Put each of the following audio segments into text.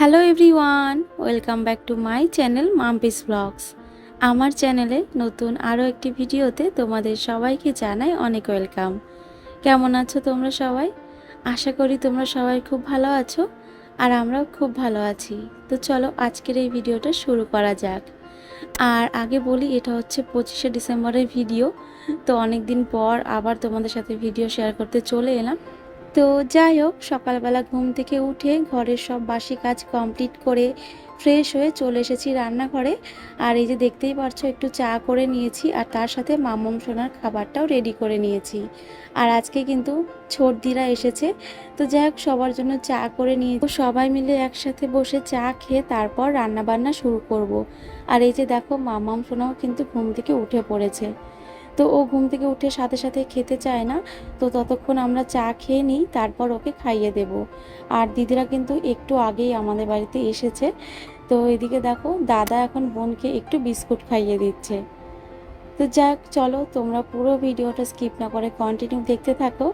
Hello everyone, welcome back to my channel Mampi's blogs. আমার চ্যানেলে নতুন আরও একটি ভিডিওতে তোমাদের সবাইকে জানাই অনেক ওয়েলকাম। কেমন আছো তোমরা সবাই? আশা করি তোমরা সবাই খুব ভালো আছো, আর আমরাও খুব ভালো আছি। তো চলো আজকের এই ভিডিওটা শুরু করা যাক। আর আগে বলি, এটা হচ্ছে 25শে ডিসেম্বরের ভিডিও। তো অনেক দিন পর আবার তোমাদের সাথে ভিডিও শেয়ার করতে চলে এলাম। তো যাই হোক, সকালবেলা ঘুম থেকে উঠে ঘরের সব বাসি কাজ কমপ্লিট করে ফ্রেশ হয়ে চলে এসেছি রান্নাঘরে। আর এই যে দেখতেই পারছো, একটু চা করে নিয়েছি, আর তার সাথে মাম্মাম সোনার খাবারটাও রেডি করে নিয়েছি। আর আজকে কিন্তু ছোটদিরা এসেছে। তো যাই হোক, সবার জন্য চা করে নিয়ে সবাই মিলে একসাথে বসে চা খেয়ে তারপর রান্না বান্না শুরু করব। আর এই যে দেখো, মাম্মাম সোনাও কিন্তু ঘুম থেকে উঠে পড়েছে। তো ও ঘুম থেকে উঠে সাথে সাথে খেতে চায় না। তো ততক্ষণ আমরা চা খেয়ে নিই, তারপর ওকে খাইয়ে দেব। আর দিদিরা কিন্তু একটু আগেই আমাদের বাড়িতে এসেছে। তো এদিকে দেখো, দাদা এখন বোনকে একটু বিস্কুট খাইয়ে দিচ্ছে। তো যাক, চলো তোমরা পুরো ভিডিওটা স্কিপ না করে কন্টিনিউ দেখতে থাকো।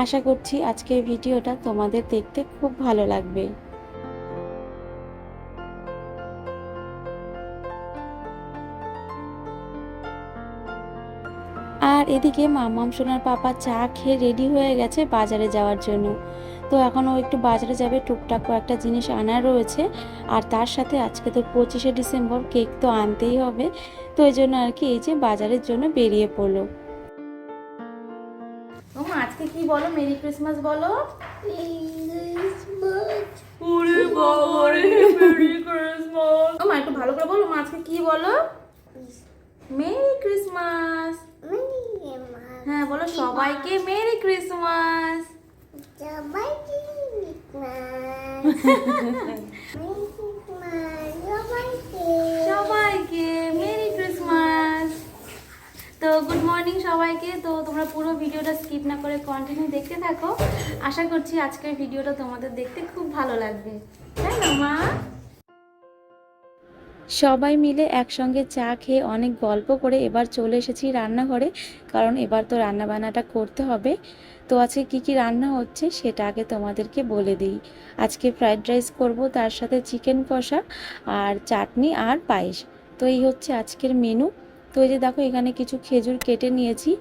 আশা করছি আজকের ভিডিওটা তোমাদের দেখতে খুব ভালো লাগবে। আর এদিকে মাম্মাম সোনার পাপা চা খেয়ে রেডি হয়ে গেছে বাজারে যাওয়ার জন্য। তো এখন ও একটু বাজারে যাবে, টুকটাক কয়েকটা জিনিস আনার রয়েছে। আর তার সাথে আজকে তো 25শে ডিসেম্বর, কেক তো আনতেই হবে। তো এই জন্য আর কি এই যে বাজারের জন্য বেরিয়ে পড়লো। ও মা, আজকে কি বলো? মেরি ক্রিসমাস বলো। ওরে বাবা রে, মেরি ক্রিসমাস। ও মা, একটু ভালো করে বলো মা, আজকে কি বলো? Merry Christmas. হ্যাঁ বলো, সবাইকে মেরি ক্রিসমাস। সবাইকে সবাইকে মেরি ক্রিসমাস। তো গুড মর্নিং সবাইকে। তো তোমরা পুরো ভিডিওটা স্কিপ না করে কন্টিনিউ দেখতে থাকো। আশা করছি আজকের ভিডিওটা তোমাদের দেখতে খুব ভালো লাগবে, তাই না মা? সবাই মিলে একসঙ্গে চা খেয়ে অনেক গল্প করে এবার চলে এসেছি রান্নাঘরে, কারণ এবার তো রান্না বান্নাটা করতে হবে। তো আজকে কি কি রান্না হচ্ছে সেটা আগে তোমাদেরকে বলে দিই। আজকে ফ্রাইড রাইস করব, তার সাথে চিকেন কষা আর চাটনি আর পায়েস। তো এই হচ্ছে আজকের মেনু। তো এই যে দেখো, এখানে কিছু খেজুর কেটে নিয়েছি,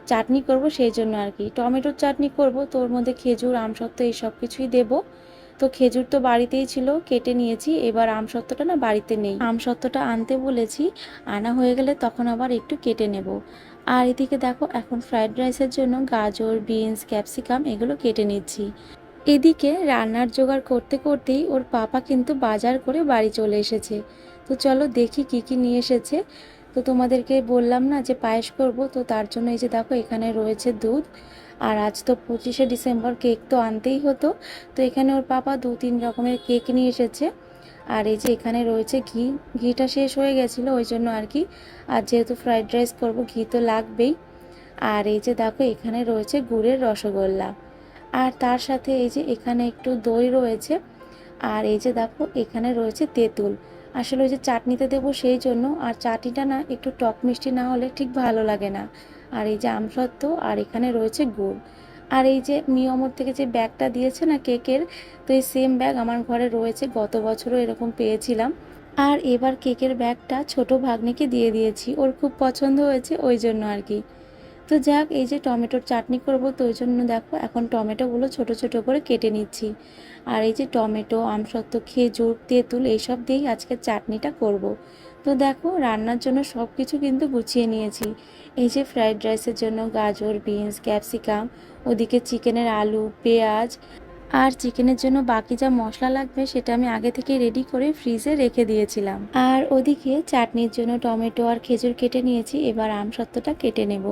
চাটনি করব সেই জন্য আর কি। টমেটোর চাটনি করব, তো ওর মধ্যে খেজুর, আমসত্ত্ব এই সব কিছুই দেবো। তো খেজুর তো বাড়িতেই ছিল, কেটে নিয়েছি। এবার আমসত্ত্বটা না বাড়িতে নেই, আমসত্ত্বটা আনতে বলেছি, আনা হয়ে গেলে তখন আবার একটু কেটে নেব। আর এদিকে দেখো, এখন ফ্রাইড রাইসের জন্য গাজর, বিনস, ক্যাপসিকাম এগুলো কেটে নিচ্ছি। এদিকে রান্নার জোগাড় করতে করতেই ওর পাপা কিন্তু বাজার করে বাড়ি চলে এসেছে। তো চলো দেখি কি কি নিয়ে এসেছে। তো তোমাদেরকে বললাম না যে পায়েস করব, তো তার জন্য এই যে দেখো, এখানে রয়েছে দুধ। আর আজ তো 25শে ডিসেম্বর, কেক তো আনতেই হতো। তো এখানে ওর পাপা 2-3 রকমের কেক নিয়ে এসেছে। আর এই যে এখানে রয়েছে ঘি। ঘিটা শেষ হয়ে গেছিলো, ওই জন্য আর কি। আর যেহেতু ফ্রাইড রাইস করব, ঘি তো লাগবেই। আর এই যে দেখো, এখানে রয়েছে গুড়ের রসগোল্লা। আর তার সাথে এই যে এখানে একটু দই রয়েছে। আর এই যে দেখো, এখানে রয়েছে তেঁতুল। আসলে ওই যে চাটনিতে দেবো সেই জন্য। আর চাটনিটা না একটু টক মিষ্টি না হলে ঠিক ভালো লাগে না। আর এই যে আমসত্ত্ব, আর এখানে রয়েছে গুড়। আর এই যে মিয়মর থেকে যে ব্যাগটা দিয়েছে না কেকের, তো এই সেম ব্যাগ আমার ঘরে রয়েছে, গত বছরও এরকম পেয়েছিলাম। আর এবার কেকের ব্যাগটা ছোট ভাগ্নিকে দিয়ে দিয়েছি, ওর খুব পছন্দ হয়েছে ওই জন্য আর কি। তো যাক, এই যে টমেটোর চাটনি করব, তো ওই জন্য দেখো এখন টমেটোগুলো ছোট ছোট করে কেটে নিচ্ছি। আর এই যে টমেটো, আমসত্ত্ব, খেজুর, তেঁতুল এইসব দিয়েই আজকে চাটনিটা করব। তো দেখো, রান্নার জন্য সব কিছু কিন্তু গুছিয়ে নিয়েছি। এই যে ফ্রাইড রাইসের জন্য গাজর, বিনস, ক্যাপসিকাম, ওদিকে চিকেনের আলু, পেঁয়াজ, আর চিকেনের জন্য বাকি যা মশলা লাগবে সেটা আমি আগে থেকে রেডি করে ফ্রিজে রেখে দিয়েছিলাম। আর ওদিকে চাটনির জন্য টমেটো আর খেজুর কেটে নিয়েছি, এবার আমসত্ত্বটা কেটে নেব।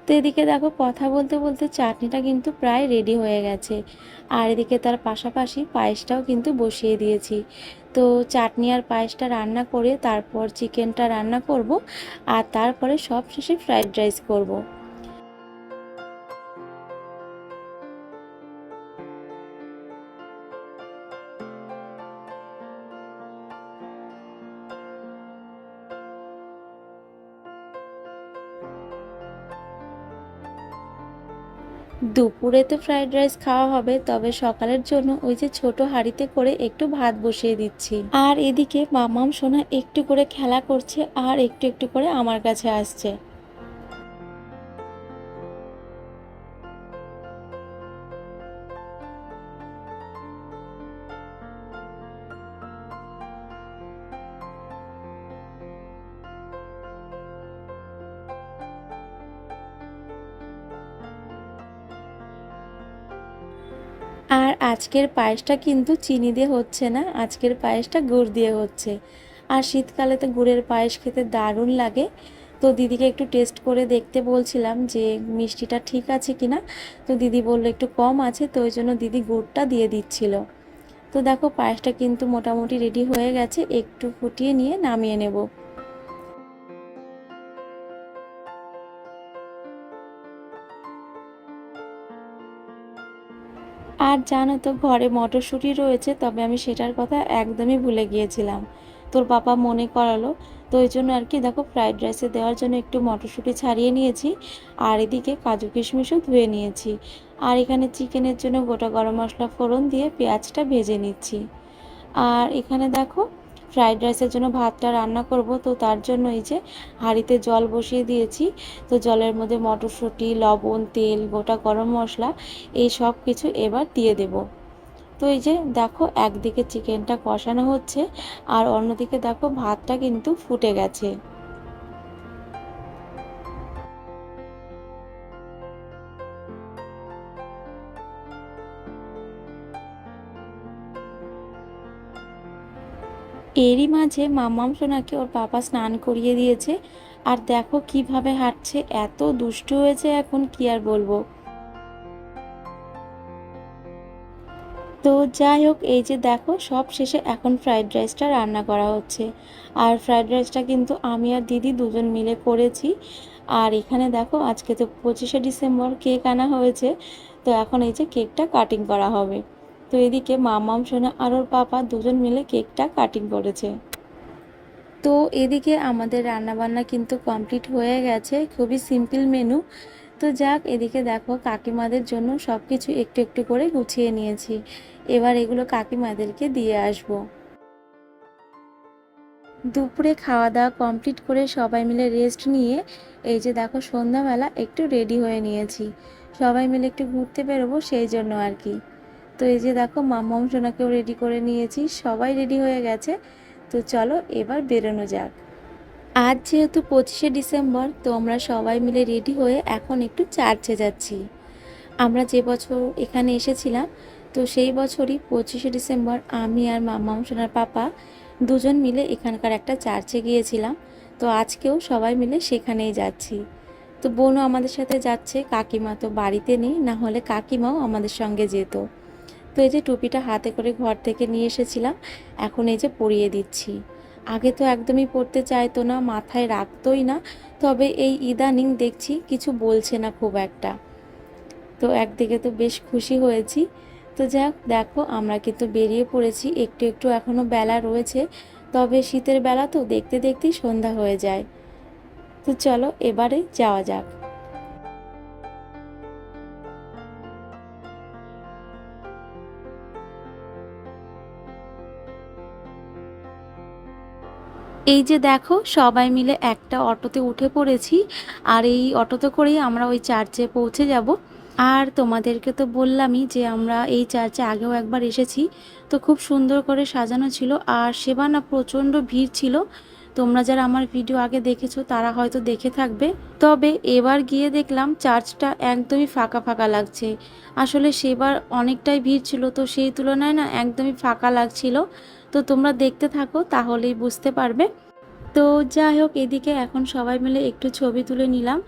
তো এদিকে দেখো, কথা বলতে বলতে চাটনিটা কিন্তু প্রায় রেডি হয়ে গেছে। আর এদিকে তার পাশাপাশি পায়েসটাও কিন্তু বসিয়ে দিয়েছি। তো চাটনি আর পায়েসটা রান্না করে তারপর চিকেনটা রান্না করব। আর তারপরে সব শেষে ফ্রাইড রাইস করব। দুপুরে তো ফ্রাইড রাইস খাওয়া হবে, তবে সকালের জন্য ওই যে ছোট হাঁড়িতে করে একটু ভাত বসিয়ে দিচ্ছি। আর এদিকে মামাম সোনা একটু করে খেলা করছে আর একটু একটু করে আমার কাছে আসছে। আর আজকের পায়েসটা কিন্তু চিনি দিয়ে হচ্ছে না, আজকের পায়েসটা গুড় দিয়ে হচ্ছে। আর শীতকালে তো গুড়ের পায়েস খেতে দারুণ লাগে। তো দিদিকে একটু টেস্ট করে দেখতে বলছিলাম যে মিষ্টিটা ঠিক আছে কিনা। তো দিদি বললো একটু কম আছে, তো ওই জন্য দিদি গুড়টা দিয়ে দিচ্ছিল। তো দেখো পায়েসটা কিন্তু মোটামুটি রেডি হয়ে গেছে, একটু ফুটিয়ে নিয়ে নামিয়ে নেব। আর জানো তো ঘরে মটরশুঁটি রয়েছে, তবে আমি সেটার কথা একদমই ভুলে গিয়েছিলাম। তোর পাপা মনে করালো। তো ওই জন্য আর কি দেখো ফ্রাইড রাইসে দেওয়ার জন্য একটু মটরশুঁটি ছাড়িয়ে নিয়েছি। আর এদিকে কাজু কিশমিশও ধুয়ে নিয়েছি। আর এখানে চিকেনের জন্য গোটা গরম মশলা ফোড়ন দিয়ে পেঁয়াজটা ভেজে নিচ্ছি। আর এখানে দেখো ফ্রাইড রাইসের জন্য ভাতটা রান্না করব, তো তার জন্য এই যে হাঁড়িতে জল বসিয়ে দিয়েছি। তো জলের মধ্যে মটরশুঁটি, লবণ, তেল, গোটা গরম মশলা এই সব কিছু এবার দিয়ে দেব। তো এই যে দেখো একদিকে চিকেনটা কষানো হচ্ছে আর অন্যদিকে দেখো ভাতটা কিন্তু ফুটে গেছে। এরই মাঝে মাম্মাম সোনাকে ওর পাপা স্নান করিয়ে দিয়েছে। আর দেখো কিভাবে হাঁটছে, এত দুষ্টু হয়েছে এখন কি আর বলবো। তো যাই হোক, এই যে দেখো সব শেষে এখন ফ্রাইড রাইসটা রান্না করা হচ্ছে। আর ফ্রাইড রাইসটা কিন্তু আমি আর দিদি দুজন মিলে করেছি। আর এখানে দেখো আজকে তো 25শে ডিসেম্বর, কেক আনা হয়েছে। তো এখন এই যে কেকটা কাটিং করা হবে। তো এদিকে মামাম সোনা আর ওর পাপা দুজন মিলে কেকটা কাটিং করেছে। তো এদিকে আমাদের রান্নাবান্না কিন্তু কমপ্লিট হয়ে গেছে, খুবই সিম্পল মেনু। তো যাক, এদিকে দেখো কাকিমাদের জন্য সব কিছু একটু একটু করে গুছিয়ে নিয়েছি। এবার এগুলো কাকিমাদেরকে দিয়ে আসব। দুপুরে খাওয়া দাওয়া কমপ্লিট করে সবাই মিলে রেস্ট নিয়ে এই যে দেখো সন্ধ্যাবেলা একটু রেডি হয়ে নিয়েছি। সবাই মিলে একটু ঘুরতে বেরোবো সেই জন্য আর কি। তো এই যে দেখো মাম্মাম সোনাকেও রেডি করে নিয়েছি, সবাই রেডি হয়ে গেছে। তো চলো এবার বেরোনো যাক। আজ যেহেতু 25শে ডিসেম্বর, তো আমরা সবাই মিলে রেডি হয়ে এখন একটু চার্চে যাচ্ছি। আমরা যে বছর এখানে এসেছিলাম, তো সেই বছরই 25শে ডিসেম্বর আমি আর মাম্মাম সোনার পাপা দুজন মিলে এখানকার একটা চার্চে গিয়েছিলাম। তো আজকেও সবাই মিলে সেখানেই যাচ্ছি। তো বোনও আমাদের সাথে যাচ্ছে, কাকিমা তো বাড়িতে নেই, না হলে কাকিমাও আমাদের সঙ্গে যেত। তো এই যে টুপিটা হাতে করে ঘর থেকে নিয়ে এসেছিলাম, এখন এই যে পরিয়ে দিচ্ছি। আগে তো একদমই পরতে চাইতো না, মাথায় রাখতোই না। তবে এই ইদানিং দেখছি কিছু বলছে না খুব একটা। তো একদিকে তো বেশ খুশি হয়েছি। তো যাক দেখো আমরা কিন্তু বেরিয়ে পড়েছি, একটু একটু এখনো বেলা রয়েছে। তবে শীতের বেলা তো দেখতে দেখতেই সন্ধ্যা হয়ে যায়। তো চলো এবারে যাওয়া যাক। এই যে দেখো সবাই মিলে একটা অটোতে উঠে পড়েছি। আর এই অটোতে করেই আমরা ওই চার্চে পৌঁছে যাব। আর তোমাদেরকে তো বললামই যে আমরা এই চার্চে আগেও একবার এসেছি। তো খুব সুন্দর করে সাজানো ছিল, আর সেবার না প্রচণ্ড ভিড় ছিল। তোমরা যারা আমার ভিডিও আগে দেখেছো তারা হয়তো দেখে থাকবে। তবে এবার গিয়ে দেখলাম চার্চটা একদমই ফাঁকা ফাঁকা লাগছে। আসলে সেবার অনেকটাই ভিড় ছিল, তো সেই তুলনায় না একদমই ফাঁকা লাগছিল। তো তোমরা দেখতে থাকো তাহলেই বুঝতে পারবে। তো যাই হোক, এদিকে এখন সবাই মিলে একটু ছবি তুলে নিলাম।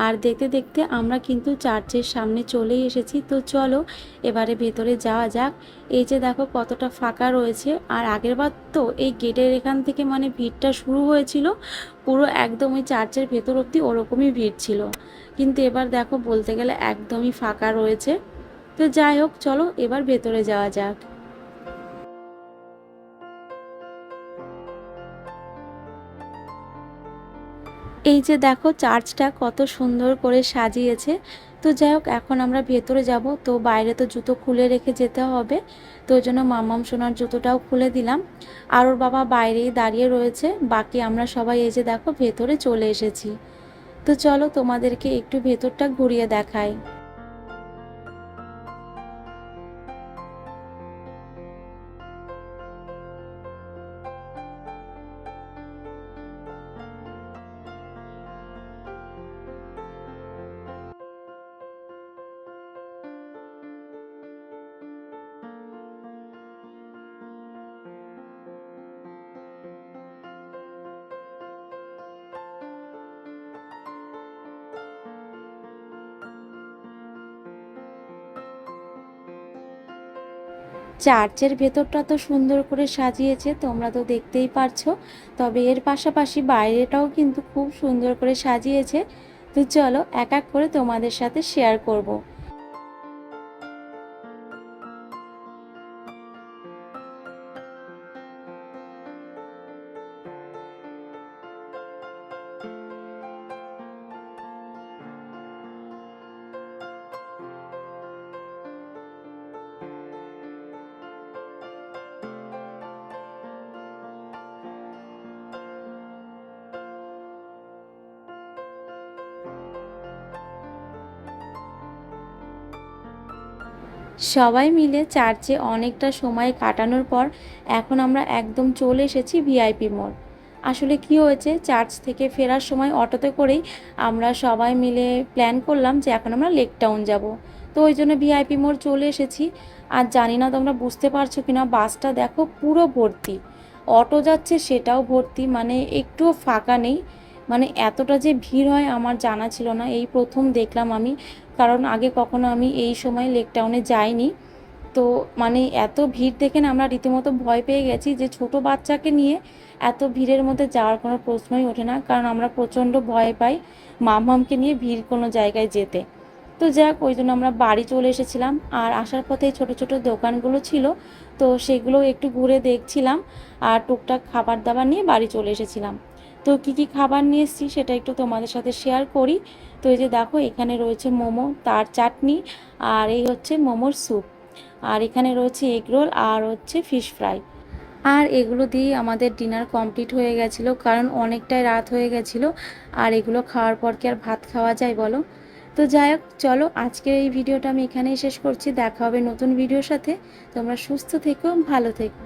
আর দেখতে দেখতে আমরা কিন্তু চার্চের সামনে চলেই এসেছি। তো চলো এবারে ভেতরে যাওয়া যাক। এই যে দেখো কতটা ফাঁকা রয়েছে। আর আগেরবার তো এই গেটের এখান থেকে মানে ভিড়টা শুরু হয়েছিল, পুরো একদম ওই চার্চের ভেতর অবধি ওরকমই ভিড় ছিল। কিন্তু এবার দেখো বলতে গেলে একদমই ফাঁকা রয়েছে। তো যাই হোক চলো এবার ভেতরে যাওয়া যাক। এই যে দেখো চার্চটা কত সুন্দর করে সাজিয়েছে। তো যাই হোক, এখন আমরা ভেতরে যাব। তো বাইরে তো জুতো খুলে রেখে যেতে হবে, তো ওই জন্য মাম্মাম সোনার জুতোটাও খুলে দিলাম। আর ওর বাবা বাইরেই দাঁড়িয়ে রয়েছে, বাকি আমরা সবাই এই যে দেখো ভেতরে চলে এসেছি। তো চলো তোমাদেরকে একটু ভেতরটা ঘুরিয়ে দেখাই। চার্চের ভেতরটা তো সুন্দর করে সাজিয়েছে, তোমরা তো দেখতেই পারছো। তবে এর পাশাপাশি বাইরেটাও কিন্তু খুব সুন্দর করে সাজিয়েছে। তো চলো এক এক করে তোমাদের সাথে শেয়ার করব। সবাই মিলে চার্চে অনেকটা সময় কাটানোর পর এখন আমরা একদম চলে এসেছি ভিআইপি মোড়। আসলে কি হয়েছে, চার্চ থেকে ফেরার সময় অটোতে করেই আমরা সবাই মিলে প্ল্যান করলাম যে এখন আমরা লেক টাউন যাব। তো ওই জন্য ভিআইপি মোড় চলে এসেছি। আর জানি না তোমরা বুঝতে পারছো কিনা, বাসটা দেখো পুরো ভর্তি, অটো যাচ্ছে সেটাও ভর্তি, মানে একটুও ফাঁকা নেই। মানে এতটা যে ভিড় হয় আমার জানা ছিল না, এই প্রথম দেখলাম আমি, কারণ আগে কখনো আমি এই সময় লেক টাউনে যাইনি। তো মানে এত ভিড় দেখে না আমরা রীতিমতো ভয় পেয়ে গেছি, যে ছোট বাচ্চাকে নিয়ে এত ভিড়ের মধ্যে যাওয়ার কোনো প্রশ্নই ওঠে না, কারণ আমরা প্রচণ্ড ভয় পাই মামকে নিয়ে ভিড় কোনো জায়গায় যেতে। তো যাক, ওই জন্য আমরা বাড়ি চলে এসেছিলাম। আর আসার পথে ছোট ছোট দোকানগুলো ছিল, তো সেগুলো একটু ঘুরে দেখছিলাম, আর টুকটাক খাবার দাবার নিয়ে বাড়ি চলে এসেছিলাম। তো কি কি খাবার নিয়ে এসেছি সেটা একটু তোমাদের সাথে শেয়ার করি। তো এই যে দেখো, এখানে রয়েছে মোমো, তার চাটনি, আর এই হচ্ছে মোমোর স্যুপ, আর এখানে রয়েছে এগরোল, আর হচ্ছে ফিশ ফ্রাই। আর এগুলো দিয়েই আমাদের ডিনার কমপ্লিট হয়ে গেছিলো, কারণ অনেকটাই রাত হয়ে গেছিলো। আর এগুলো খাওয়ার পর কি আর ভাত খাওয়া যায় বলো। তো যাই হোক, চলো আজকের এই ভিডিওটা আমি এখানেই শেষ করছি। দেখা হবে নতুন ভিডিওর সাথে। তোমরা সুস্থ থেকো, ভালো থেকো।